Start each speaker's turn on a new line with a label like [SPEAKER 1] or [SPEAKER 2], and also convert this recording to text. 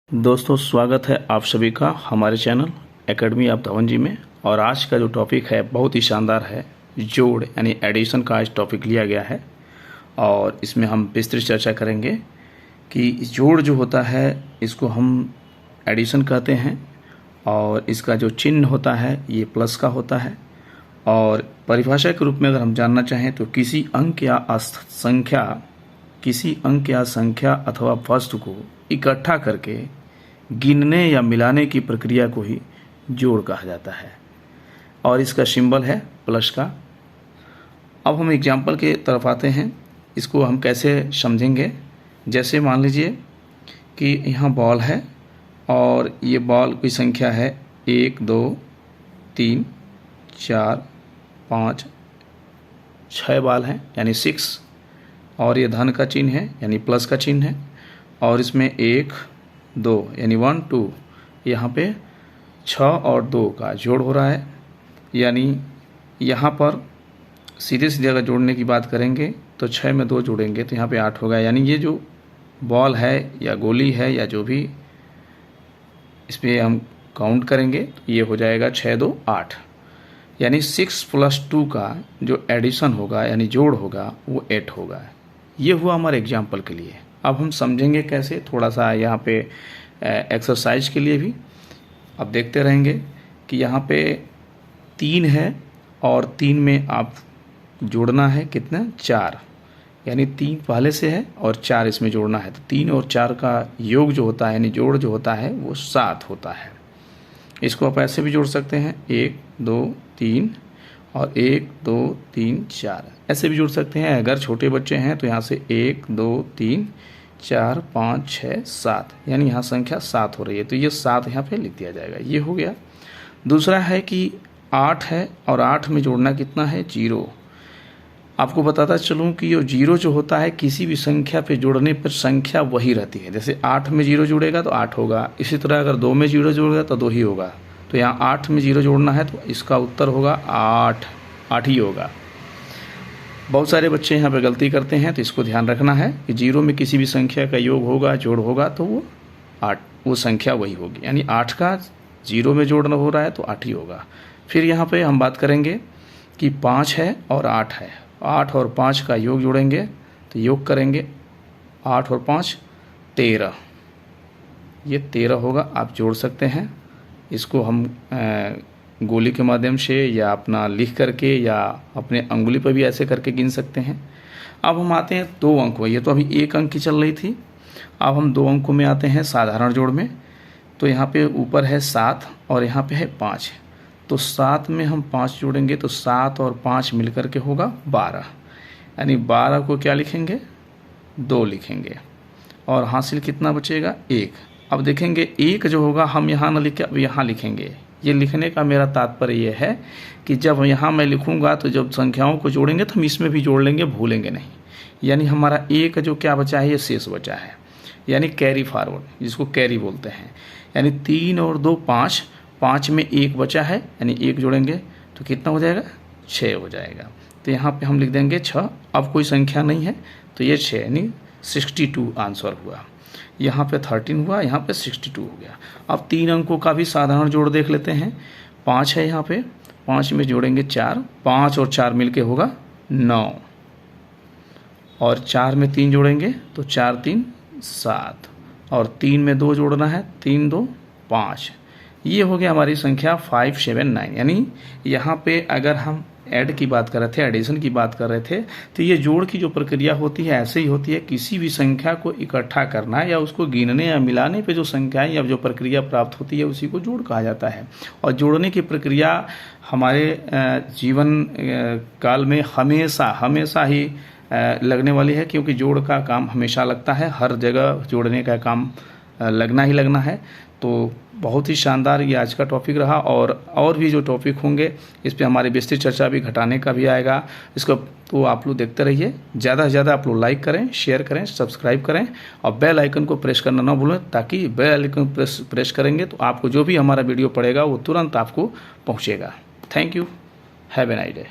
[SPEAKER 1] दोस्तों स्वागत है आप सभी का हमारे चैनल एकेडमी ऑफ धवन जी में। और आज का जो टॉपिक है बहुत ही शानदार है। जोड़ यानी एडिशन का आज टॉपिक लिया गया है और इसमें हम विस्तृत चर्चा करेंगे कि जोड़ जो होता है इसको हम एडिशन कहते हैं और इसका जो चिन्ह होता है ये प्लस का होता है। और परिभाषा के रूप में अगर हम जानना चाहें तो किसी अंक या संख्या अथवा वस्तु को इकट्ठा करके गिनने या मिलाने की प्रक्रिया को ही जोड़ कहा जाता है और इसका सिंबल है प्लस का। अब हम एग्जाम्पल के तरफ आते हैं, इसको हम कैसे समझेंगे। जैसे मान लीजिए कि यहाँ बॉल है और ये बॉल की संख्या है 1 2 3 4 5 6 बॉल हैं यानी 6 और ये धन का चिन्ह है यानी प्लस का चिन्ह है और इसमें 1 2 यानी 1 2 यहाँ पे 6 और 2 का जोड़ हो रहा है। यानी यहाँ पर सीधे सीधे अगर जोड़ने की बात करेंगे तो 6 में 2 जोड़ेंगे तो यहाँ पे 8 होगा। यानी ये जो बॉल है या गोली है या जो भी इस पर हम काउंट करेंगे तो ये हो जाएगा 6 2 8 यानी 6 + 2 का जो एडिशन होगा यानी जोड़ होगा वो 8 होगा। ये हुआ हमारे एग्जाम्पल के लिए। अब हम समझेंगे कैसे, थोड़ा सा यहाँ पे एक्सरसाइज के लिए भी अब देखते रहेंगे कि यहाँ पे 3 है और 3 में आप जोड़ना है कितना 4 यानी 3 पहले से है और 4 इसमें जोड़ना है तो 3 और 4 का योग जो होता है यानी जोड़ जो होता है वो 7 होता है। इसको आप ऐसे भी जोड़ सकते हैं 1 2 3 और 1 2 3 4 ऐसे भी जोड़ सकते हैं। अगर छोटे बच्चे हैं तो यहाँ से 1 2 3 4 5 6 7 यानी यहाँ संख्या 7 हो रही है तो ये 7 यहाँ पे लिख दिया जाएगा। ये हो गया। दूसरा है कि 8 है और 8 में जोड़ना कितना है 0। आपको बताता चलूँ कि ये 0 जो होता है किसी भी संख्या पे जोड़ने पर संख्या वही रहती है। जैसे 8 में 0 जुड़ेगा तो 8 होगा, इसी तरह अगर 2 में 0 जुड़ेगा तो 2 ही होगा। तो यहाँ 8 में 0 जोड़ना है तो इसका उत्तर होगा 8 ही होगा। बहुत सारे बच्चे यहाँ पे गलती करते हैं तो इसको ध्यान रखना है कि 0 में किसी भी संख्या का योग होगा जोड़ होगा तो वो 8 वो संख्या वही होगी। यानी 8 का 0 में जोड़ना हो रहा है तो 8 ही होगा। फिर यहाँ पे हम बात करेंगे कि 5 है और 8 है, 8 और 5 का योग जोड़ेंगे तो योग करेंगे 8 और 5 13, ये 13 होगा। आप जोड़ सकते हैं इसको हम गोली के माध्यम से या अपना लिख करके या अपने अंगुली पर भी ऐसे करके गिन सकते हैं। अब हम आते हैं 2 अंक में, ये तो अभी 1 अंक की चल रही थी। अब हम 2 अंकों में आते हैं साधारण जोड़ में। तो यहाँ पे ऊपर है 7 और यहाँ पे है 5 तो 7 में हम 5 जोड़ेंगे तो 7 और 5 मिलकर के होगा 12 यानी 12 को क्या लिखेंगे 2 लिखेंगे और हासिल कितना बचेगा 1। अब देखेंगे 1 जो होगा हम यहाँ ना लिखे अब यहाँ लिखेंगे। ये लिखने का मेरा तात्पर्य ये है कि जब यहाँ मैं लिखूँगा तो जब संख्याओं को जोड़ेंगे तो हम इसमें भी जोड़ लेंगे, भूलेंगे नहीं। यानी हमारा 1 जो क्या बचा है ये शेष बचा है यानी कैरी फॉरवर्ड जिसको कैरी बोलते हैं। यानी 3 और 2 5, 5 में 1 बचा है यानी 1 जोड़ेंगे तो कितना हो जाएगा 6 हो जाएगा। तो यहाँ पे हम लिख देंगे 6। अब कोई संख्या नहीं है तो ये 6 यानी 62 आंसर हुआ। यहाँ पे 13 हुआ, यहाँ पे 62 हो गया। अब 3 अंकों का भी साधारण जोड़ देख लेते हैं। 5 है यहाँ पे, 5 में जोड़ेंगे 4, 5 और 4 मिलके होगा 9 और 4 में 3 जोड़ेंगे तो 4 3 7 और 3 में 2 जोड़ना है 3 2 5। ये हो गया हमारी संख्या 579। यानी यहाँ पे अगर हम ऐड की बात कर रहे थे, एडिशन की बात कर रहे थे तो ये जोड़ की जो प्रक्रिया होती है ऐसे ही होती है। किसी भी संख्या को इकट्ठा करना या उसको गिनने या मिलाने पे जो संख्याएं या जो प्रक्रिया प्राप्त होती है उसी को जोड़ कहा जाता है। और जोड़ने की प्रक्रिया हमारे जीवन काल में हमेशा ही लगने वाली है क्योंकि जोड़ का काम हमेशा लगता है, हर जगह जोड़ने का काम लगना ही लगना है। तो बहुत ही शानदार ये आज का टॉपिक रहा और भी जो टॉपिक होंगे इस पे हमारी विस्तृत चर्चा भी घटाने का भी आएगा। इसको तो आप लोग देखते रहिए। ज़्यादा से ज़्यादा आप लोग लाइक करें, शेयर करें, सब्सक्राइब करें और बेल आइकन को प्रेस करना ना भूलें ताकि बेल आइकन प्रेस करेंगे तो आपको जो भी हमारा वीडियो पड़ेगा वो तुरंत आपको पहुँचेगा। Thank you, have a nice day.